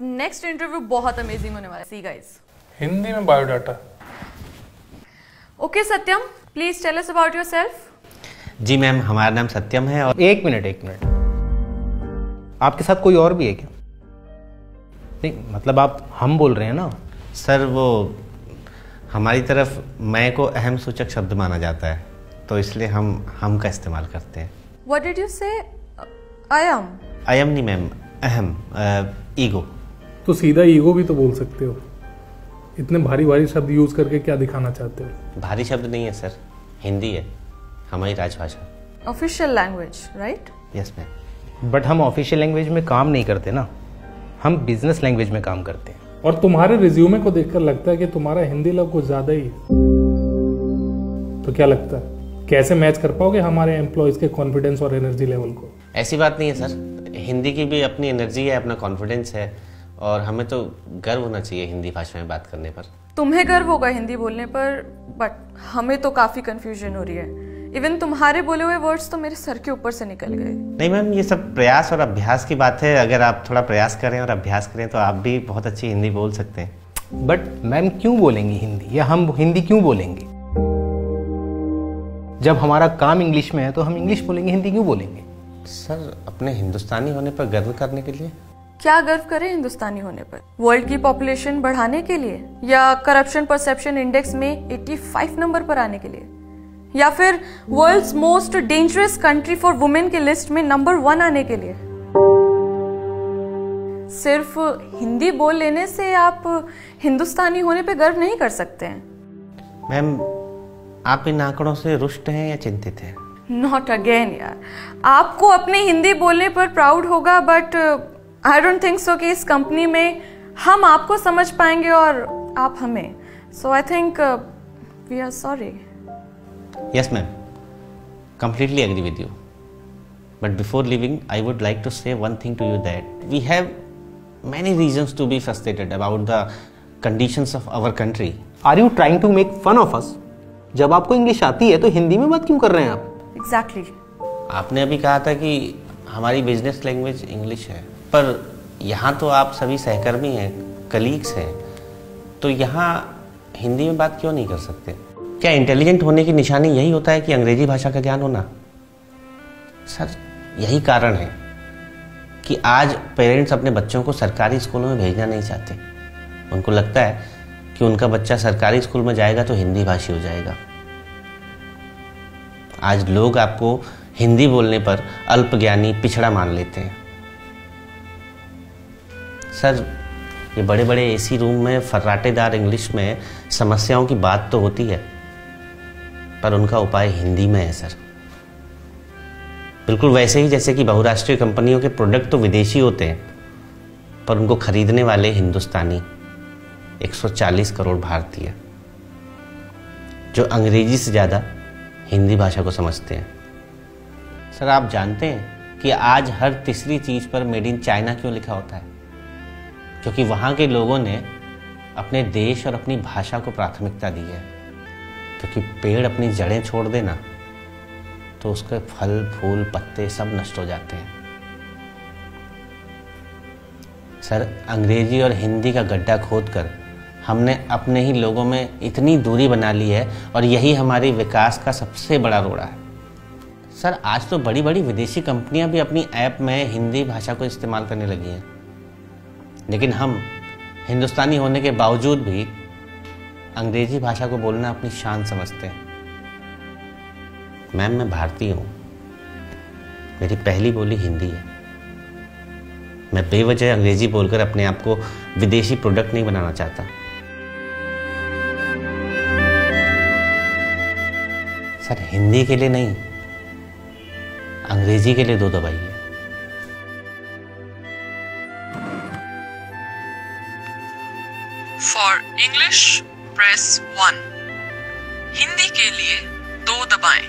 Next interview बहुत amazing होने वाला है। सी गाइस, हिंदी में biodata. Okay Satyam, please tell us about yourself. जी मैम, हमारा नाम सत्यम है। और एक मिनट, आपके साथ कोई और भी है क्या? नहीं मतलब आप हम बोल रहे हैं ना सर, वो हमारी तरफ मैं को अहम सूचक शब्द माना जाता है, तो इसलिए हम का इस्तेमाल करते हैं। व्हाट डिड यू से? आई एम नहीं मैम, अहम, ईगो। तो सीधा ईगो भी तो बोल सकते हो। इतने भारी भारी शब्द यूज करके क्या दिखाना चाहते हो? भारी शब्द नहीं है सर, हिंदी है हमारी राजभाषा, official language, right? Yes ma'am. But हम ऑफिशियल लैंग्वेज में काम नहीं करते ना, हम बिजनेस लैंग्वेज में काम करते हैं। और तुम्हारे रिज्यूमे को देखकर लगता है कि तुम्हारा हिंदी लेवल कुछ ज्यादा ही है। तो क्या लगता है कैसे मैच कर पाओगे हमारे एम्प्लॉयज के कॉन्फिडेंस और एनर्जी लेवल को? ऐसी बात नहीं है सर, हिंदी की भी अपनी एनर्जी है, अपना कॉन्फिडेंस है, और हमें तो गर्व होना चाहिए हिंदी भाषा में बात करने पर। तुम्हें गर्व होगा हिंदी बोलने पर, बट हमें तो काफी कंफ्यूजन हो रही है। इवन तुम्हारे बोले हुए वर्ड्स तो मेरे सर के ऊपर से निकल गए। नहीं मैम, ये सब प्रयास और अभ्यास की बात है। अगर आप थोड़ा प्रयास करें और अभ्यास करें तो आप भी बहुत अच्छी हिंदी बोल सकते हैं। बट मैम क्यों बोलेंगी हिंदी, या हम हिंदी क्यों बोलेंगे? जब हमारा काम इंग्लिश में है तो हम इंग्लिश बोलेंगे, हिंदी क्यों बोलेंगे? सर, अपने हिंदुस्तानी होने पर गर्व करने के लिए। क्या गर्व करें हिंदुस्तानी होने पर? वर्ल्ड की पॉपुलेशन बढ़ाने के लिए, या करप्शन परसेप्शन इंडेक्स में 85 नंबर पर आने के लिए, या फिर world's most dangerous country for women के लिस्ट में नंबर 1 आने के लिए? सिर्फ हिंदी बोल लेने से आप हिंदुस्तानी होने पे गर्व नहीं कर सकते हैं। मैम, आप इन आंकड़ों से रुष्ट हैं या चिंतित हैं? नॉट अगेन यार, आपको अपनी हिंदी बोलने पर प्राउड होगा, but I don't think so कि इस कंपनी में हम आपको समझ पाएंगे और आप हमें। So I think we are sorry. Yes ma'am, completely agree with you. But before leaving, I would like to say one thing to you, that we have many reasons to be frustrated about the conditions of our country. Are you trying to make fun of us? जब आपको English आती है तो हिंदी में बात क्यों कर रहे हैं आप? Exactly. आपने अभी कहा था कि हमारी बिजनेस लैंग्वेज इंग्लिश है, पर यहाँ तो आप सभी सहकर्मी हैं, कलीग्स हैं, तो यहाँ हिंदी में बात क्यों नहीं कर सकते? क्या इंटेलिजेंट होने की निशानी यही होता है कि अंग्रेजी भाषा का ज्ञान होना? सर, यही कारण है कि आज पेरेंट्स अपने बच्चों को सरकारी स्कूलों में भेजना नहीं चाहते। उनको लगता है कि उनका बच्चा सरकारी स्कूल में जाएगा तो हिंदी भाषी हो जाएगा। आज लोग आपको हिंदी बोलने पर अल्पज्ञानी, पिछड़ा मान लेते हैं। सर, ये बड़े बड़े एसी रूम में फर्राटेदार इंग्लिश में समस्याओं की बात तो होती है, पर उनका उपाय हिंदी में है सर। बिल्कुल वैसे ही जैसे कि बहुराष्ट्रीय कंपनियों के प्रोडक्ट तो विदेशी होते हैं, पर उनको खरीदने वाले हिंदुस्तानी 140 करोड़ भारतीय, जो अंग्रेजी से ज़्यादा हिंदी भाषा को समझते हैं। सर, आप जानते हैं कि आज हर तीसरी चीज़ पर मेड इन चाइना क्यों लिखा होता है? क्योंकि वहाँ के लोगों ने अपने देश और अपनी भाषा को प्राथमिकता दी है। क्योंकि पेड़ अपनी जड़ें छोड़ देना तो उसके फल, फूल, पत्ते सब नष्ट हो जाते हैं। सर, अंग्रेजी और हिंदी का गड्ढा खोदकर हमने अपने ही लोगों में इतनी दूरी बना ली है, और यही हमारी विकास का सबसे बड़ा रोड़ा है। सर, आज तो बड़ी बड़ी विदेशी कंपनियां भी अपनी ऐप में हिंदी भाषा को इस्तेमाल करने लगी हैं, लेकिन हम हिंदुस्तानी होने के बावजूद भी अंग्रेजी भाषा को बोलना अपनी शान समझते हैं। मैम, मैं भारतीय हूँ, मेरी पहली बोली हिंदी है। मैं बेवजह अंग्रेजी बोलकर अपने आप को विदेशी प्रोडक्ट नहीं बनाना चाहता। सर, हिंदी के लिए नहीं, अंग्रेजी के लिए 2 दबाइए। फॉर इंग्लिश प्रेस 1, हिंदी के लिए 2 दबाएं।